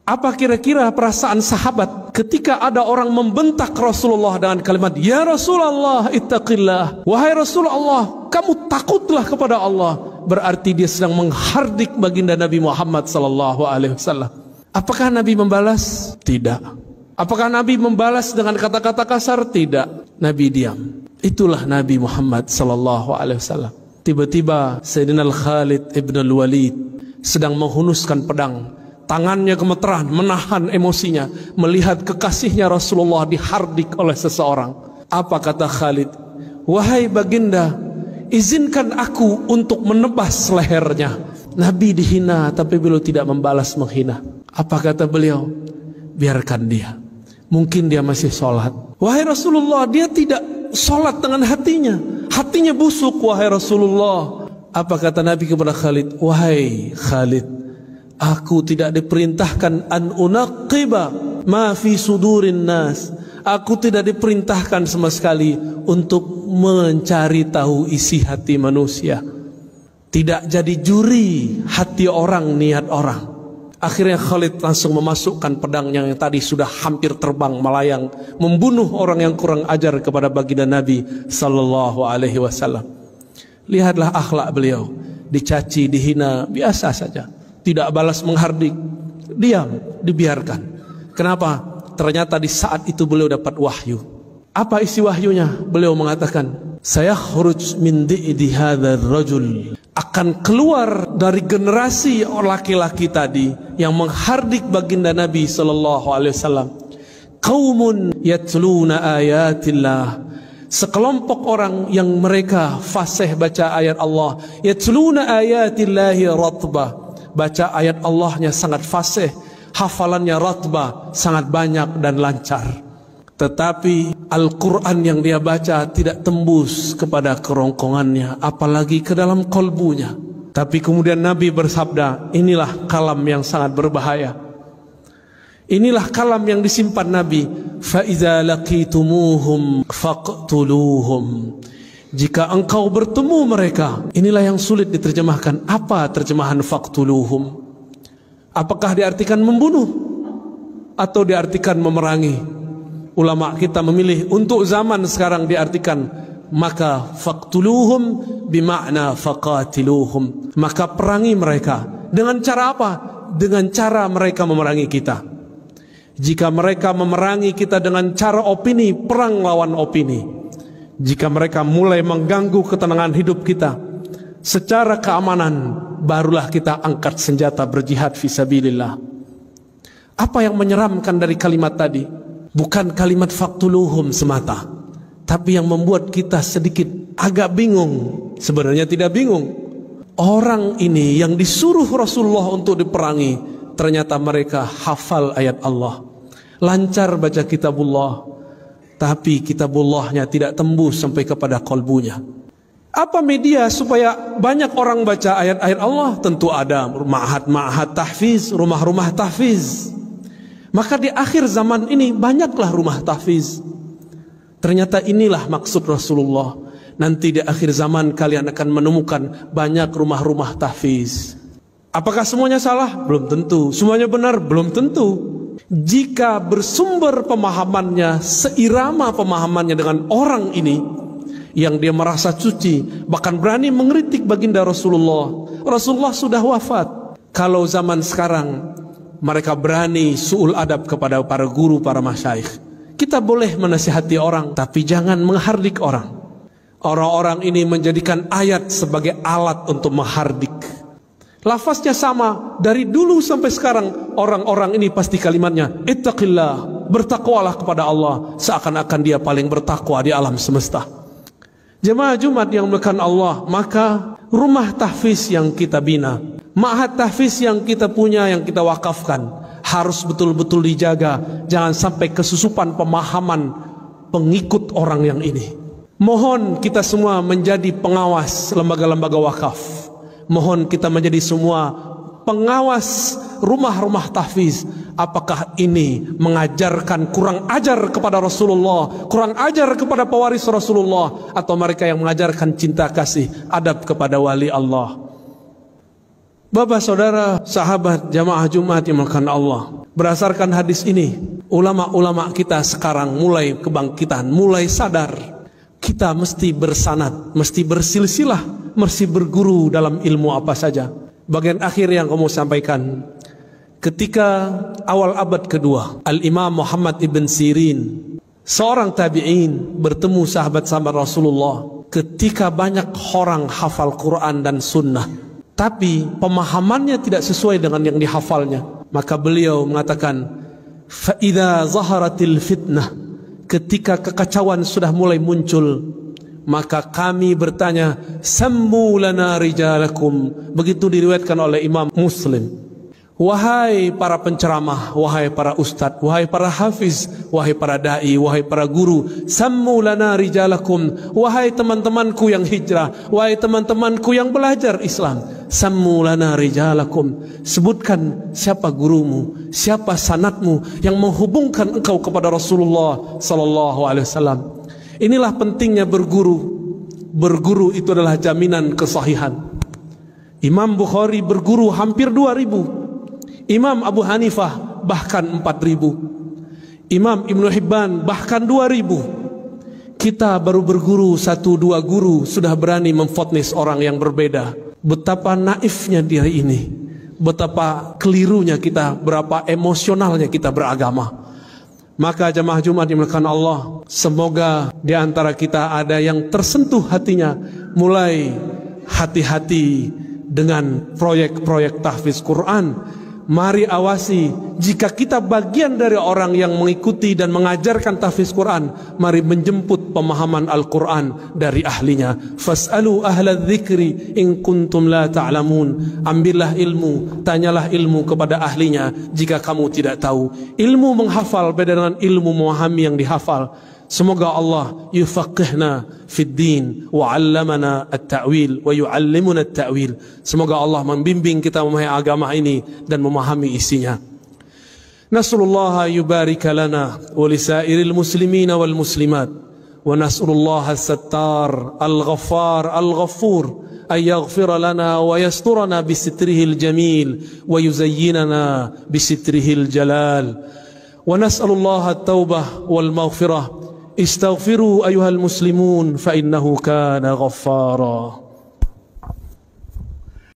Apa kira-kira perasaan sahabat ketika ada orang membentak Rasulullah dengan kalimat, "Ya Rasulullah, ittaqillah." Wahai Rasulullah, kamu takutlah kepada Allah. Berarti dia sedang menghardik baginda Nabi Muhammad sallallahu alaihi wasallam. Apakah Nabi membalas? Tidak. Apakah Nabi membalas dengan kata-kata kasar? Tidak. Nabi diam. Itulah Nabi Muhammad sallallahu alaihi wasallam. Tiba-tiba Sayyidina Khalid ibn al-Walid sedang menghunuskan pedang. Tangannya gemeteran, menahan emosinya melihat kekasihnya Rasulullah dihardik oleh seseorang. Apa kata Khalid? "Wahai baginda, izinkan aku untuk menebas lehernya." Nabi dihina tapi beliau tidak membalas menghina. Apa kata beliau? Biarkan dia. Mungkin dia masih sholat. Wahai Rasulullah, dia tidak sholat dengan hatinya. Hatinya busuk, wahai Rasulullah. Apa kata Nabi kepada Khalid? Wahai Khalid, aku tidak diperintahkan an unaqiba ma fi sudurin nas. Aku tidak diperintahkan sama sekali untuk mencari tahu isi hati manusia. Tidak jadi juri hati orang, niat orang. Akhirnya Khalid langsung memasukkan pedangnya yang tadi sudah hampir terbang melayang, membunuh orang yang kurang ajar kepada baginda Nabi sallallahu alaihi wasallam. Lihatlah akhlak beliau, dicaci, dihina, biasa saja. Tidak balas menghardik, diam, dibiarkan. Kenapa? Ternyata di saat itu beliau dapat wahyu. Apa isi wahyunya? Beliau mengatakan, "Saya khuruj min di'di hadzal rajul." Akan keluar dari generasi laki-laki tadi yang menghardik baginda Nabi sallallahu alaihi wasallam. Qaumun yatluna ayatillah. Sekelompok orang yang mereka fasih baca ayat Allah. Yatluna ayatillahi ratbah. Baca ayat Allahnya sangat fasih, hafalannya ratbah, sangat banyak dan lancar. Tetapi Al-Quran yang dia baca tidak tembus kepada kerongkongannya, apalagi ke dalam kolbunya. Tapi kemudian Nabi bersabda, inilah kalam yang sangat berbahaya. Inilah kalam yang disimpan Nabi. فَإِذَا لَقِيتُمُوهُمْ فَاقْتُلُوهُمْ. Jika engkau bertemu mereka, inilah yang sulit diterjemahkan. Apa terjemahan faqtuluhum? Apakah diartikan membunuh atau diartikan memerangi? Ulama kita memilih untuk zaman sekarang diartikan maka faqtuluhum bimakna faqatiluhum. Maka perangi mereka. Dengan cara apa? Dengan cara mereka memerangi kita. Jika mereka memerangi kita dengan cara opini, perang lawan opini. Jika mereka mulai mengganggu ketenangan hidup kita secara keamanan, barulah kita angkat senjata berjihad fisabilillah. Apa yang menyeramkan dari kalimat tadi? Bukan kalimat faqtuluhum semata, tapi yang membuat kita sedikit agak bingung. Sebenarnya tidak bingung. Orang ini yang disuruh Rasulullah untuk diperangi, ternyata mereka hafal ayat Allah, lancar baca kitabullah, tapi kitabullahnya tidak tembus sampai kepada kolbunya. Apa media supaya banyak orang baca ayat-ayat Allah? Tentu ada ma'had tahfiz, rumah-rumah tahfiz. Maka di akhir zaman ini banyaklah rumah tahfiz. Ternyata inilah maksud Rasulullah. Nanti di akhir zaman kalian akan menemukan banyak rumah-rumah tahfiz. Apakah semuanya salah? Belum tentu. Semuanya benar? Belum tentu. Jika bersumber pemahamannya, seirama pemahamannya dengan orang ini yang dia merasa suci, bahkan berani mengkritik baginda Rasulullah. Rasulullah sudah wafat. Kalau zaman sekarang mereka berani su'ul adab kepada para guru, para masyaikh. Kita boleh menasihati orang, tapi jangan menghardik orang. Orang-orang ini menjadikan ayat sebagai alat untuk menghardik. Lafaznya sama dari dulu sampai sekarang. Orang-orang ini pasti kalimatnya ittaqillah, bertakwalah kepada Allah, seakan-akan dia paling bertakwa di alam semesta. Jemaah Jumat yang dimuliakan Allah, maka rumah tahfiz yang kita bina, ma'had tahfiz yang kita punya, yang kita wakafkan, harus betul-betul dijaga. Jangan sampai kesusupan pemahaman pengikut orang yang ini. Mohon kita semua menjadi pengawas lembaga-lembaga wakaf. Mohon kita menjadi semua pengawas rumah-rumah tahfiz. Apakah ini mengajarkan kurang ajar kepada Rasulullah, kurang ajar kepada pewaris Rasulullah, atau mereka yang mengajarkan cinta kasih, adab kepada wali Allah? Bapak, saudara, sahabat, jamaah Jumat yang dimuliakan Allah, Berdasarkan hadis ini, ulama-ulama kita sekarang mulai kebangkitan, mulai sadar. Kita mesti bersanad, mesti bersilsilah, mesti berguru dalam ilmu apa saja. Bagian akhir yang kamu sampaikan, ketika awal abad kedua, Al-Imam Muhammad ibn Sirin, seorang tabi'in, bertemu sahabat-sahabat Rasulullah. Ketika banyak orang hafal Quran dan sunnah, tapi pemahamannya tidak sesuai dengan yang dihafalnya, maka beliau mengatakan, فَإِذَا ظَهَرَتِ الْفِتْنَةِ, ketika kekacauan sudah mulai muncul, maka kami bertanya, سَمُّوا لَنَا رِجَالَكُمْ. Begitu diriwayatkan oleh Imam Muslim. Wahai para penceramah, wahai para ustadz, wahai para hafiz, wahai para da'i, wahai para guru, sammu lana rijalakum, wahai teman-temanku yang hijrah, wahai teman-temanku yang belajar Islam, sammu lana rijalakum, sebutkan siapa gurumu, siapa sanadmu yang menghubungkan engkau kepada Rasulullah sallallahu alaihi wasallam. Inilah pentingnya berguru. Berguru itu adalah jaminan kesahihan. Imam Bukhari berguru hampir 2000. Imam Abu Hanifah bahkan 4000. Imam Ibn Hibban bahkan 2000. Kita baru berguru 1-2 guru sudah berani memfotnis orang yang berbeda. Betapa naifnya diri ini, betapa kelirunya kita, berapa emosionalnya kita beragama. Maka jemaah Jumat dimuliakan Allah, semoga di antara kita ada yang tersentuh hatinya, mulai hati-hati dengan proyek-proyek tahfiz Quran. Mari awasi, jika kita bagian dari orang yang mengikuti dan mengajarkan tahfiz Quran, mari menjemput pemahaman Al-Quran dari ahlinya. Fas'alu ahla dzikri in kuntum la ta'lamun. Ambillah ilmu, tanyalah ilmu kepada ahlinya jika kamu tidak tahu. Ilmu menghafal beda dengan ilmu memahami yang dihafal. Semoga Allah yufaqihna fid din wa 'allamana at-ta'wil wa yu'allimuna at-ta'wil. Semoga Allah membimbing kita memahami agama ini dan memahami isinya. Nasrullah yubarika lana wa lisairil muslimin wal muslimat wa nasrullah as-sattar al-ghaffar al-ghafur ay yaghfira lana wa yasturana bi sitrihil jamil wa yuzayyinana bi sitrihil jalal. Wa nas'alullah at-taubah wal maghfirah. Istaghfiru ayuhal muslimun fa innahu kana ghaffara.